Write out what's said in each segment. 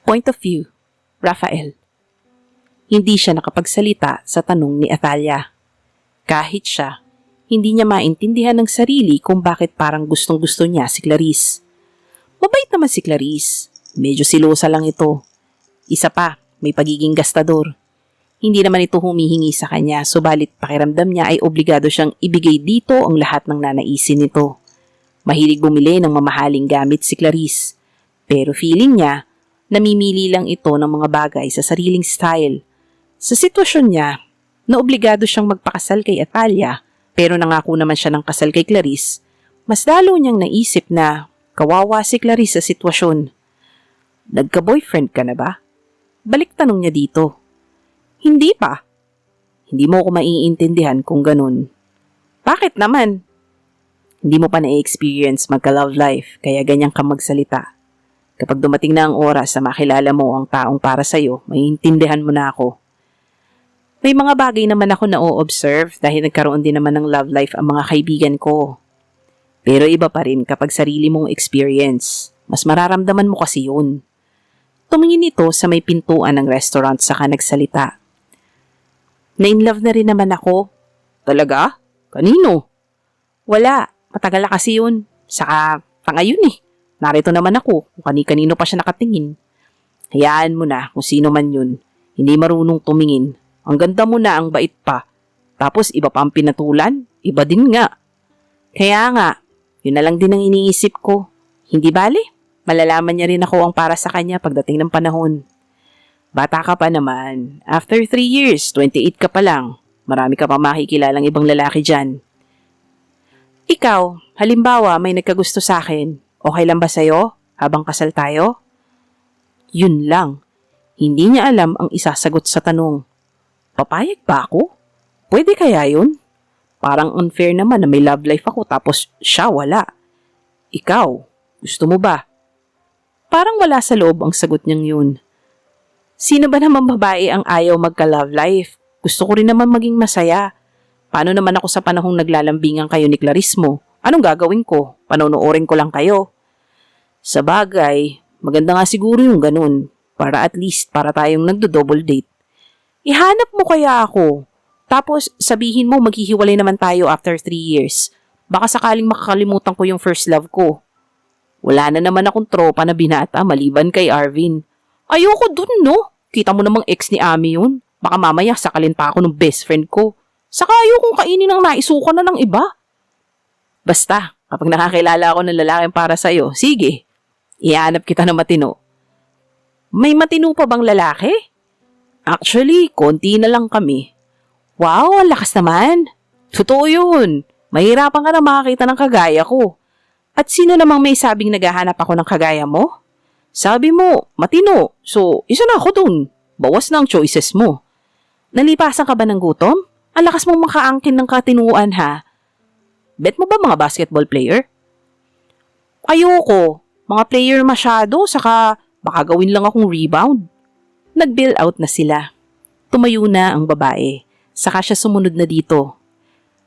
Point of view, Rafael. Hindi siya nakapagsalita sa tanong ni Athalia. Kahit siya, hindi niya maintindihan ng sarili kung bakit parang gustong-gusto niya si Clarice. Mabait naman si Clarice. Medyo silosa lang ito. Isa pa, may pagiging gastador. Hindi naman ito humihingi sa kanya, subalit pakiramdam niya ay obligado siyang ibigay dito ang lahat ng nanaisin nito. Mahilig bumili ng mamahaling gamit si Clarice, pero feeling niya, namimili lang ito ng mga bagay sa sariling style. Sa sitwasyon niya, na obligado siyang magpakasal kay Athalia, pero nangako naman siya ng kasal kay Clarice, mas lalo niyang naisip na kawawa si Clarice sa sitwasyon. Nagka-boyfriend ka na ba? Balik tanong niya dito. Hindi pa. Hindi mo ako maiintindihan kung ganun. Bakit naman? Hindi mo pa na-experience magka-love life, kaya ganyan ka magsalita. Kapag dumating na ang oras na makilala mo ang taong para sa'yo, maiintindihan mo na ako. May mga bagay naman ako na o-observe dahil nagkaroon din naman ng love life ang mga kaibigan ko. Pero iba pa rin kapag sarili mong experience. Mas mararamdaman mo kasi yun. Tumingin ito sa may pintuan ng restaurant saka nagsalita. Na-in-love na rin naman ako. Talaga? Kanino? Wala. Matagal na kasi yun. Saka, ngayon eh. Narito naman ako kung kani-kanino pa siya nakatingin. Hayaan mo na kung sino man yun. Hindi marunong tumingin. Ang ganda mo na, ang bait pa. Tapos iba pa ang pinatulan. Iba din nga. Kaya nga, yun na lang din ang iniisip ko. Hindi bale, malalaman niya rin ako ang para sa kanya pagdating ng panahon. Bata ka pa naman. After 3 years, 28 ka pa lang. Marami ka pa makikilalang ibang lalaki dyan. Ikaw, halimbawa may nagkagusto sa akin, okay lang ba sa'yo habang kasal tayo? Yun lang. Hindi niya alam ang isasagot sa tanong. Papayag ba ako? Pwede kaya yun? Parang unfair naman na may love life ako tapos siya wala. Ikaw, gusto mo ba? Parang wala sa loob ang sagot niyang yun. Sino ba naman babae ang ayaw magka-love life? Gusto ko rin naman maging masaya. Paano naman ako sa panahong naglalambingan kayo ni Clarice mo? Anong gagawin ko? Panonoorin ko lang kayo? Sa bagay, maganda nga siguro yung ganun. Para at least para tayong nagdo-double date. Ihanap mo kaya ako. Tapos sabihin mo maghihiwalay naman tayo after 3 years. Baka sakaling makakalimutan ko yung first love ko. Wala na naman akong tropa na binata maliban kay Arvin. Ayoko dun, no? Kita mo namang ex ni Ami yun. Baka mamaya sakalin pa ako ng best friend ko. Saka ayokong kainin ng naisuka na ng iba. Basta, kapag nakakilala ako ng lalaking para sa'yo, sige, ihanap kita ng matino. May matino pa bang lalaki? Actually, konti na lang kami. Wow, ang lakas naman. Totoo yun. Mahirapan ka na makakita ng kagaya ko. At sino namang may sabing naghahanap ako ng kagaya mo? Sabi mo, matino. So, isa na ako dun. Bawas na ang choices mo. Nalipasan ka ba ng gutom? Ang lakas mong makaangkin ng katinuan ha. Bet mo ba mga basketball player? Ayoko. Mga player masyado, saka baka gawin lang akong rebound. Nag-bail out na sila. Tumayo na ang babae. Saka siya sumunod na dito.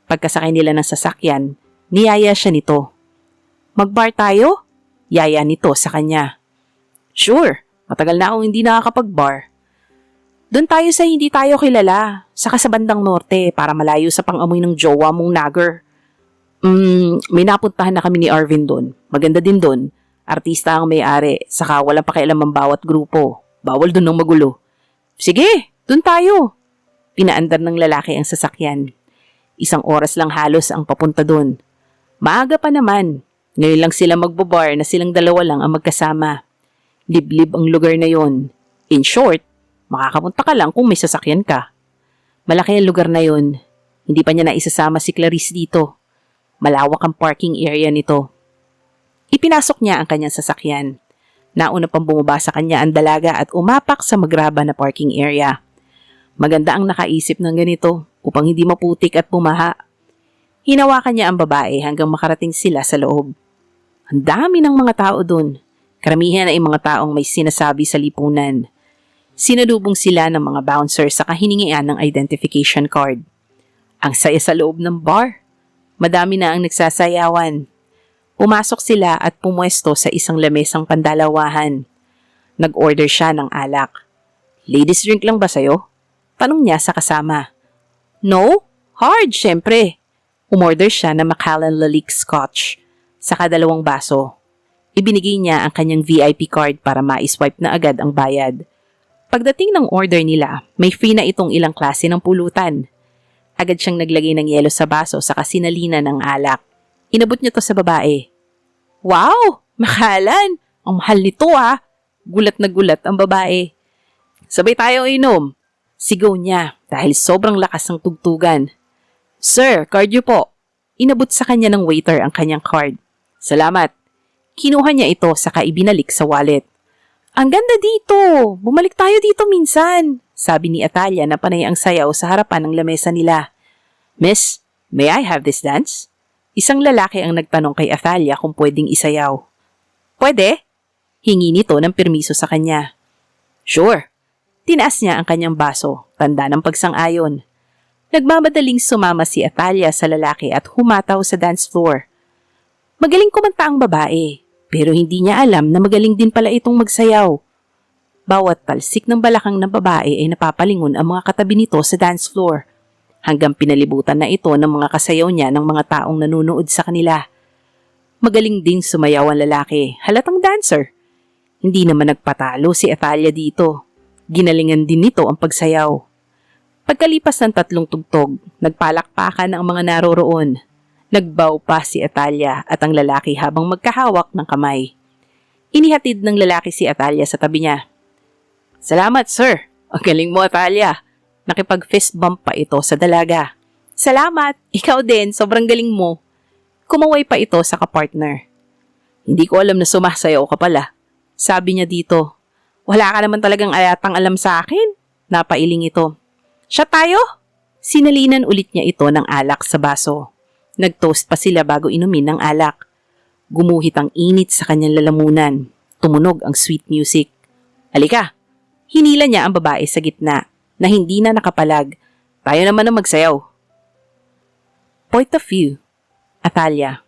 Pagkasakay nila ng sasakyan, niyaya siya nito. Mag-bar tayo? Yaya nito sa kanya. Sure, matagal na akong hindi nakakapag-bar. Doon tayo sa hindi tayo kilala, saka sa bandang norte para malayo sa pang-amoy ng jowa mong nagger. May napuntahan na kami ni Arvin doon. Maganda din doon. Artista ang may-ari, saka walang pakialam ang bawat grupo. Bawal doon ng magulo. Sige, doon tayo. Pinaandar ng lalaki ang sasakyan. 1 oras lang halos ang papunta doon. Maaga pa naman. Ngayon lang sila magbabar na silang dalawa lang ang magkasama. Liblib ang lugar na yon. In short, makakapunta ka lang kung may sasakyan ka. Malaki ang lugar na yon. Hindi pa niya naisasama si Clarice dito. Malawak ang parking area nito. Ipinasok niya ang kanyang sasakyan. Nauna pang bumaba sa kanya ang dalaga at umapak sa magraba na parking area. Maganda ang nakaisip ng ganito upang hindi maputik at bumaha. Hinawakan niya ang babae hanggang makarating sila sa loob. Ang dami ng mga tao doon. Karamihan ay mga taong may sinasabi sa lipunan. Sinalubong sila ng mga bouncers sa kahiningian ng identification card. Ang saya sa loob ng bar. Madami na ang nagsasayawan. Pumasok sila at pumwesto sa isang lamesang pandalawahan. Nag-order siya ng alak. Ladies drink lang ba sa'yo? Tanong niya sa kasama. No? Hard, syempre. Umorder siya ng Macallan Lalique Scotch. Saka 2 baso. Ibinigay niya ang kanyang VIP card para ma-swipe na agad ang bayad. Pagdating ng order nila, may free na itong ilang klase ng pulutan. Agad siyang naglagay ng yelo sa baso saka sinalina ng alak. Inabot niya to sa babae. Wow! Macallan! Ang mahal nito ah! Gulat na gulat ang babae. Sabay tayo inom. Sigaw niya dahil sobrang lakas ng tugtugan. Sir, card niyo po. Inabot sa kanya ng waiter ang kanyang card. Salamat. Kinuha niya ito saka ibinalik sa wallet. Ang ganda dito! Bumalik tayo dito minsan, sabi ni Atalia na panay ang sayaw sa harapan ng lamesa nila. Miss, may I have this dance? Isang lalaki ang nagtanong kay Atalia kung pwedeng isayaw. Pwede? Hingi nito ng permiso sa kanya. Sure. Tinaas niya ang kanyang baso, tanda ng pagsang-ayon. Nagmamadaling sumama si Atalia sa lalaki at humataw sa dance floor. Magaling kumanta ang babae. Pero hindi niya alam na magaling din pala itong magsayaw. Bawat talsik ng balakang ng babae ay napapalingon ang mga katabi nito sa dance floor. Hanggang pinalibutan na ito ng mga kasayaw niya ng mga taong nanunood sa kanila. Magaling ding sumayaw ang lalaki, halatang dancer. Hindi naman nagpatalo si Atalia dito. Ginalingan din nito ang pagsayaw. Pagkalipas ng 3 tugtog, nagpalakpakan ang mga naroroon. Nagbaw pa si Atalia at ang lalaki habang magkahawak ng kamay. Inihatid ng lalaki si Atalia sa tabi niya. Salamat, sir. Ang galing mo, Atalia. Nakipag-fist bump pa ito sa dalaga. Salamat. Ikaw din. Sobrang galing mo. Kumaway pa ito sa kapartner. Hindi ko alam na sumasayaw ka pala. Sabi niya dito. Wala ka naman talagang ayatang alam sa akin. Napailing ito. Siya tayo? Sinalinan ulit niya ito ng alak sa baso. Nag-toast pa sila bago inumin ng alak. Gumuhit ang init sa kanyang lalamunan. Tumunog ang sweet music. Halika! Hinila niya ang babae sa gitna na hindi na nakapalag. Tayo naman ang magsayaw. Point of view. Atalia.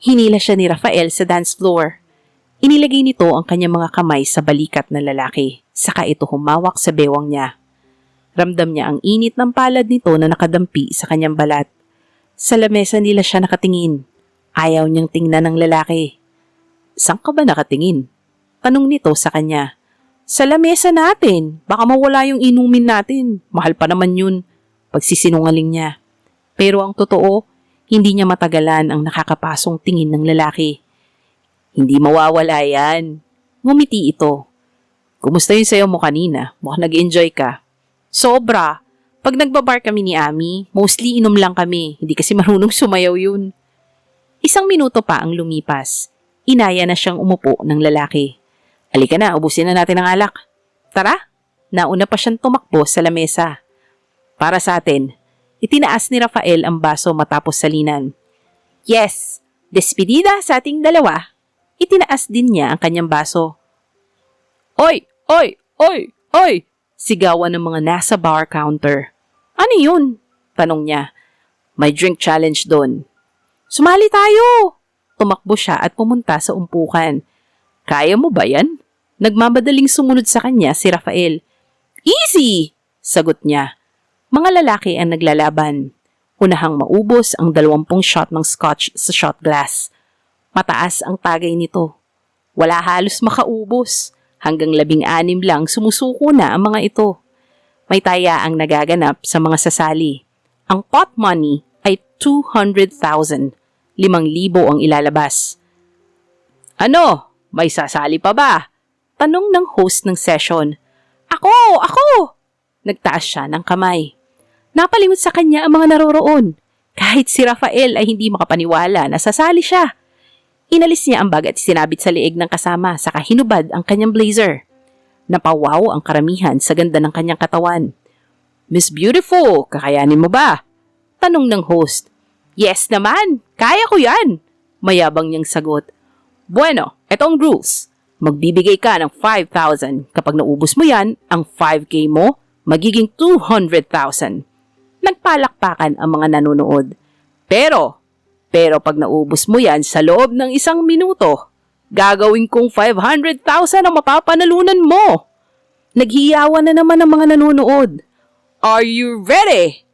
Hinila siya ni Rafael sa dance floor. Inilagay nito ang kanyang mga kamay sa balikat ng lalaki. Saka ito humawak sa bewang niya. Ramdam niya ang init ng palad nito na nakadampi sa kanyang balat. Sa lamesa nila siya nakatingin. Ayaw niyang tingnan ng lalaki. Saan ka ba nakatingin? Tanong nito sa kanya. Sa lamesa natin. Baka mawala yung inumin natin. Mahal pa naman yun. Pagsisinungaling niya. Pero ang totoo, hindi niya matagalan ang nakakapasong tingin ng lalaki. Hindi mawawala yan. Ngumiti ito. Kumusta yung sayo mo kanina? Mukhang nag-enjoy ka. Sobra. Pag nagbabar kami ni Ami, mostly inom lang kami. Hindi kasi marunong sumayaw yun. 1 minuto pa ang lumipas. Inaya na siyang umupo ng lalaki. Halika na, ubusin na natin ang alak. Tara. Nauna pa siyang tumakbo sa lamesa. Para sa atin, itinaas ni Rafael ang baso matapos salinan. Yes, despedida sa ating dalawa. Itinaas din niya ang kanyang baso. Oy! Oy! Oy! Oy! Sigawan ng mga nasa bar counter. Ano yun? Tanong niya. May drink challenge doon. Sumali tayo! Tumakbo siya at pumunta sa umpukan. Kaya mo ba yan? Nagmamadaling sumunod sa kanya si Rafael. Easy! Sagot niya. Mga lalaki ang naglalaban. Unahang maubos ang 20 shot ng scotch sa shot glass. Mataas ang tagay nito. Wala halos makaubos. Hanggang 16 lang sumusuko na ang mga ito. May taya ang nagaganap sa mga sasali. Ang pot money ay 200,000. 5,000 ang ilalabas. Ano? May sasali pa ba? Tanong ng host ng session. Ako! Ako! Nagtaas siya ng kamay. Napalimot sa kanya ang mga naroroon. Kahit si Rafael ay hindi makapaniwala na sasali siya. Inalis niya ang bag at sinabit sa liig ng kasama saka hinubad ang kanyang blazer. Napawaw ang karamihan sa ganda ng kanyang katawan. Miss Beautiful, kakayanin mo ba? Tanong ng host. Yes naman, kaya ko yan. Mayabang niyang sagot. Bueno, etong rules. Magbibigay ka ng 5,000. Kapag naubos mo yan, ang 5K mo, magiging 200,000. Nagpalakpakan ang mga nanonood. Pero pag naubos mo yan sa loob ng 1 minuto, Gagawin kong 500,000 ang mapapanalunan mo. Naghiyawan na naman ang mga nanonood. Are you ready?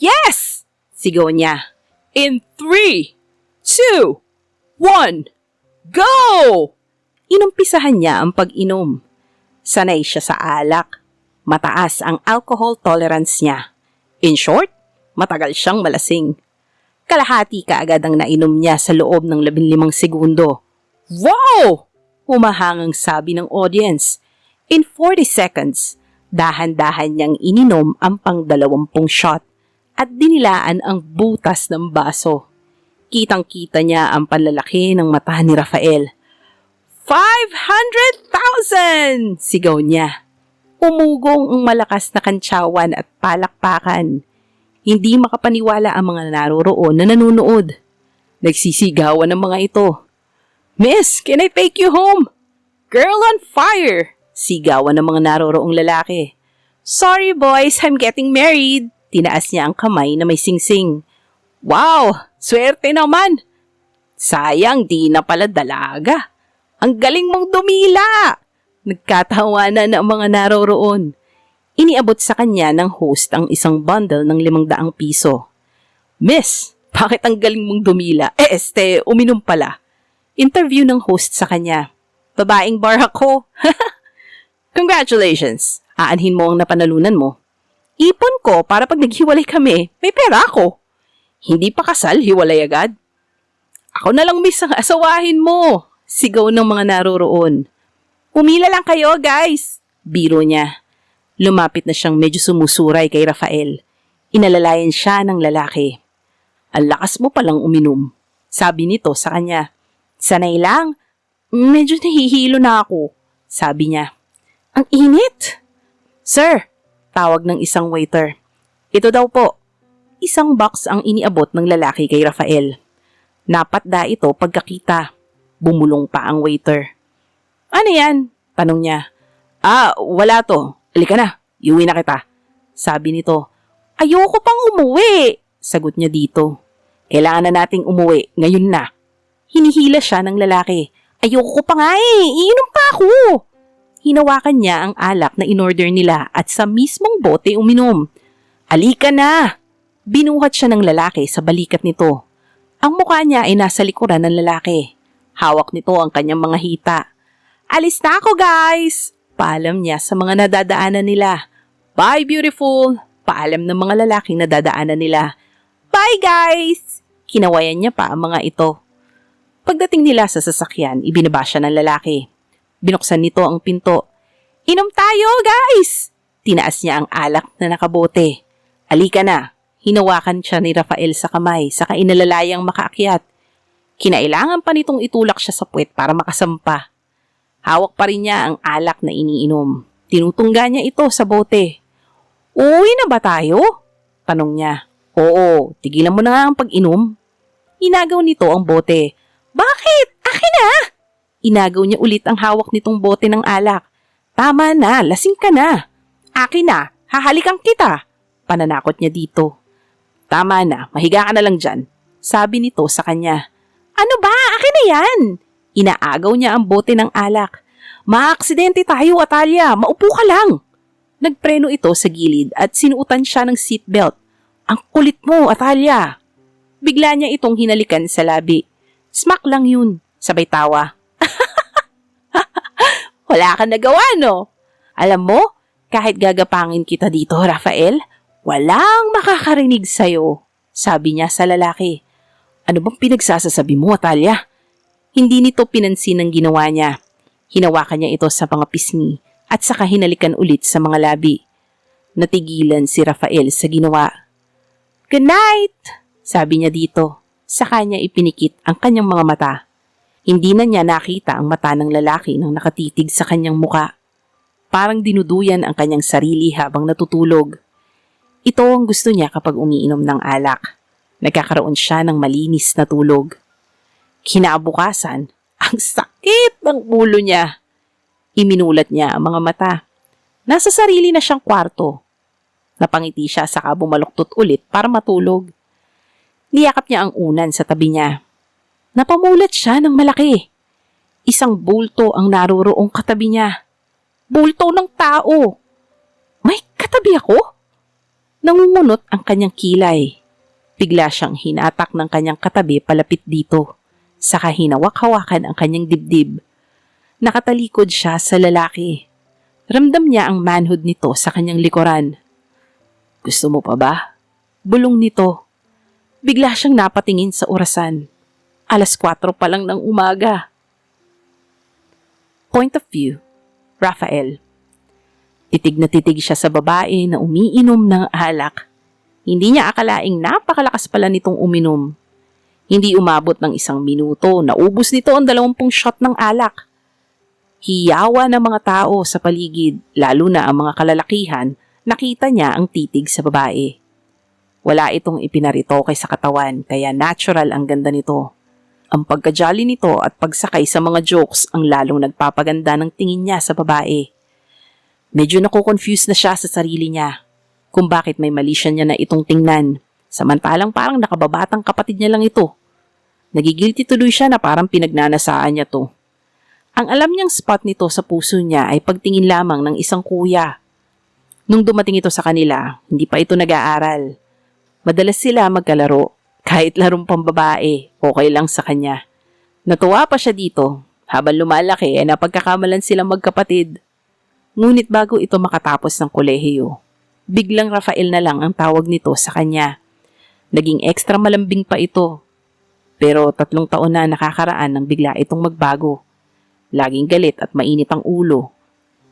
Yes! Sigaw niya. In 3, 2, 1, go! Inumpisahan niya ang pag-inom. Sanay siya sa alak. Mataas ang alcohol tolerance niya. In short, matagal siyang malasing. Kalahati kaagad ang nainom niya sa loob ng 15 segundo. Wow! Humahangang sabi ng audience. In 40 seconds, dahan-dahan niyang ininom ang pang-20 shot at dinilaan ang butas ng baso. Kitang-kita niya ang panlalaki ng mata ni Rafael. 500,000! Sigaw niya. Umugong ang malakas na kantsawan at palakpakan. Hindi makapaniwala ang mga naroroon na nanunood. Nagsisigawan ng mga ito. Miss, can I take you home? Girl on fire! Sigawan ng mga naroroong lalaki. Sorry boys, I'm getting married. Tinaas niya ang kamay na may singsing. Wow, swerte naman. Sayang, di na pala dalaga. Ang galing mong dumila. Nagkatawanan ang mga naroroon. Iniabot sa kanya ng host ang isang bundle ng 500 piso. Miss, bakit ang galing mong dumila? Uminom pala. Interview ng host sa kanya. Babaeng bar ako. Congratulations. Aanhin mo ang napanalunan mo. Ipon ko para pag naghiwalay kami, may pera ako. Hindi pa kasal, hiwalay agad. Ako na lang miss ang asawahin mo. Sigaw ng mga naroroon. Pumila lang kayo guys. Biro niya. Lumapit na siyang medyo sumusuray kay Rafael. Inalalayan siya ng lalaki. Ang lakas mo palang uminom. Sabi nito sa kanya. Sanay lang. Medyo nahihilo na ako. Sabi niya. Ang init. Sir, tawag ng isang waiter. Ito daw po. Isang box ang iniabot ng lalaki kay Rafael. Napatda ito pagkakita. Bumulong pa ang waiter. Ano yan? Tanong niya. Wala to. Halika na, iuwi na kita. Sabi nito. Ayoko pang umuwi. Sagot niya dito. Kailangan na nating umuwi, ngayon na. Hinihila siya ng lalaki. Ayoko pa nga iinom pa ako. Hinawakan niya ang alak na inorder nila at sa mismong bote uminom. Alika na! Binuhat siya ng lalaki sa balikat nito. Ang mukha niya ay nasa likuran ng lalaki. Hawak nito ang kanyang mga hita. Alis na ako guys! Paalam niya sa mga nadadaanan nila. Bye beautiful! Paalam ng mga lalaking nadadaanan nila. Bye guys! Kinawayan niya pa ang mga ito. Pagdating nila sa sasakyan, ibinaba siya ng lalaki. Binuksan nito ang pinto. Inom tayo, guys! Tinaas niya ang alak na nakabote. Alika na. Hinawakan siya ni Rafael sa kamay, saka inalalayang makaakyat. Kinailangan pa nitong itulak siya sa puwet para makasampa. Hawak pa rin niya ang alak na iniinom. Tinutungga niya ito sa bote. Uwi na ba tayo? Tanong niya. Oo, tigilan mo na nga ang pag-inom. Inagaw nito ang bote. Bakit? Akin na! Inagaw niya ulit ang hawak nitong bote ng alak. Tama na, lasing ka na. Akin na, hahalikan kita. Pananakot niya dito. Tama na, mahiga ka na lang dyan. Sabi nito sa kanya. Ano ba? Akin na yan. Inaagaw niya ang bote ng alak. Maaksidente tayo, Atalia. Maupo ka lang. Nagpreno ito sa gilid at sinuutan siya ng seatbelt. Ang kulit mo, Atalia. Bigla niya itong hinalikan sa labi. Smack lang yun. Sabay tawa. Wala kang nagawa, no? Alam mo, kahit gagapangin kita dito, Rafael, walang makakarinig sa'yo. Sabi niya sa lalaki. Ano bang pinagsasasabi mo, Atalia? Hindi nito pinansin ang ginawa niya. Hinawakan niya ito sa mga pisngi at saka hinalikan ulit sa mga labi. Natigilan si Rafael sa ginawa. Good night! Sabi niya dito. Sa kanya ipinikit ang kanyang mga mata. Hindi na niya nakita ang mata ng lalaki nang nakatitig sa kanyang muka. Parang dinuduyan ang kanyang sarili habang natutulog. Ito ang gusto niya kapag umiinom ng alak. Nagkakaroon siya ng malinis na tulog. Kinabukasan, ang sakit ng ulo niya. Iminulat niya ang mga mata. Nasa sarili na siyang kwarto. Napangiti siya saka bumaluktot ulit para matulog. Niyakap niya ang unan sa tabi niya. Napamulat siya ng malaki. Isang bulto ang naroroong katabi niya. Bulto ng tao! May katabi ako? Nangungunot ang kanyang kilay. Bigla siyang hinatak ng kanyang katabi palapit dito. Saka hinawak-hawakan ang kanyang dibdib. Nakatalikod siya sa lalaki. Ramdam niya ang manhood nito sa kanyang likuran. Gusto mo pa ba? Bulong nito. Bigla siyang napatingin sa orasan. 4:00 pa lang ng umaga. Point of view, Rafael. Titig na titig siya sa babae na umiinom ng alak. Hindi niya akalaing napakalakas pala nitong uminom. Hindi umabot ng 1 minuto, naubos nito ang 20 shot ng alak. Hiyawa ng mga tao sa paligid, lalo na ang mga kalalakihan, nakita niya ang titig sa babae. Wala itong ipinaritoke sa katawan, kaya natural ang ganda nito. Ang pagkajali nito at pagsakay sa mga jokes ang lalong nagpapaganda ng tingin niya sa babae. Medyo nakukonfuse na siya sa sarili niya kung bakit may mali siya niya na itong tingnan, samantalang parang nakababatang kapatid niya lang ito. Nagigilty tuloy siya na parang pinagnanasaan niya to. Ang alam niyang spot nito sa puso niya ay pagtingin lamang ng isang kuya. Nung dumating ito sa kanila, hindi pa ito nag-aaral. Madalas sila magkalaro, kahit larong pambabae, okay lang sa kanya. Natuwa pa siya dito, habang lumalaki ay napagkakamalan silang magkapatid. Ngunit bago ito makatapos ng kolehiyo, biglang Rafael na lang ang tawag nito sa kanya. Naging extra malambing pa ito. Pero 3 taon na nakakaraan nang bigla itong magbago. Laging galit at mainit ang ulo.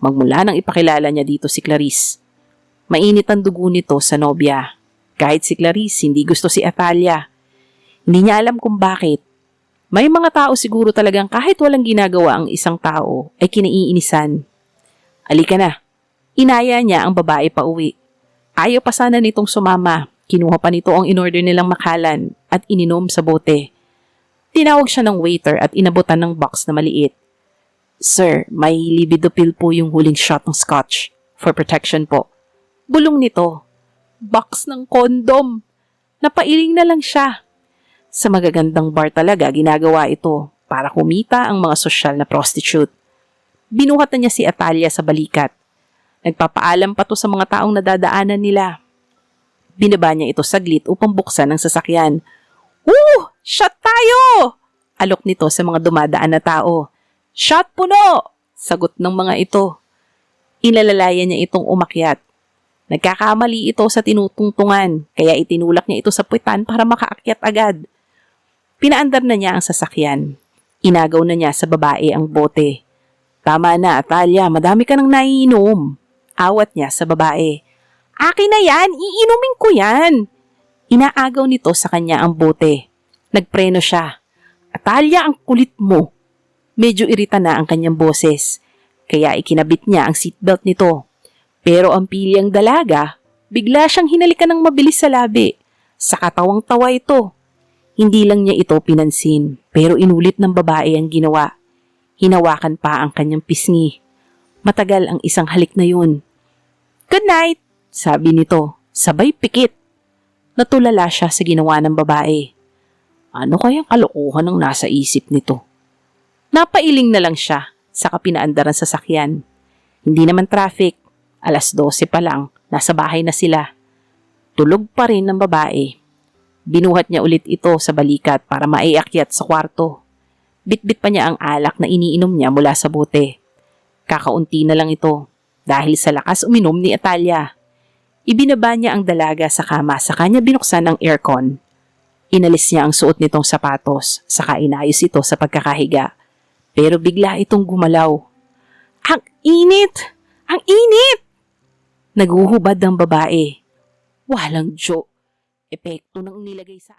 Magmula nang ipakilala niya dito si Clarice. Mainit ang dugo nito sa nobya. Kahit si Clarice, hindi gusto si Atalia. Hindi niya alam kung bakit. May mga tao siguro talagang kahit walang ginagawa ang isang tao ay kinaiinisan. Alika na. Inaya niya ang babae pa uwi. Ayaw pa sana nitong sumama. Kinuha pa nito ang in-order nilang makalan at ininom sa bote. Tinawag siya ng waiter at inabutan ng box na maliit. Sir, may libido pill po yung huling shot ng scotch. For protection po. Bulong nito. Box ng kondom. Napailing na lang siya. Sa magagandang bar talaga ginagawa ito para kumita ang mga sosyal na prostitute. Binuhat na niya si Atalia sa balikat. Nagpapaalam pa to sa mga taong nadadaanan nila. Binaba niya ito saglit upang buksan ang sasakyan. Shot tayo! Alok nito sa mga dumadaan na tao. Shot puno! Sagot ng mga ito. Inalalayan niya itong umakyat. Nagkakamali ito sa tinutungtungan, kaya itinulak niya ito sa puwitan para makaakyat agad. Pinaandar na niya ang sasakyan. Inagaw na niya sa babae ang bote. Tama na, Atalia, madami ka nang naiinom. Awat niya sa babae. Akin na yan, iinumin ko yan. Inaagaw nito sa kanya ang bote. Nagpreno siya. Atalia, ang kulit mo. Medyo irita na ang kanyang boses, kaya ikinabit niya ang seatbelt nito. Pero ang pilyang dalaga, bigla siyang hinalikan ng mabilis sa labi. Sa katawang-tawa ito. Hindi lang niya ito pinansin, pero inulit ng babae ang ginawa. Hinawakan pa ang kanyang pisngi. Matagal ang isang halik na yun. Good night, sabi nito, sabay pikit. Natulala siya sa ginawa ng babae. Ano kayang kalokohan ang nasa isip nito? Napailing na lang siya, saka pinaandaran sa sasakyan. Hindi naman traffic, 12:00 pa lang, nasa bahay na sila. Tulog pa rin ng babae. Binuhat niya ulit ito sa balikat para maiakyat sa kwarto. Bitbit pa niya ang alak na iniinom niya mula sa bote. Kakaunti na lang ito, dahil sa lakas uminom ni Atalia. Ibinaba niya ang dalaga sa kama, saka niya binuksan ang aircon. Inalis niya ang suot nitong sapatos, saka inayos ito sa pagkakahiga. Pero bigla itong gumalaw. Ang init! Ang init! Naguhubad ng babae. Walang joke. Epekto ng nilagay sa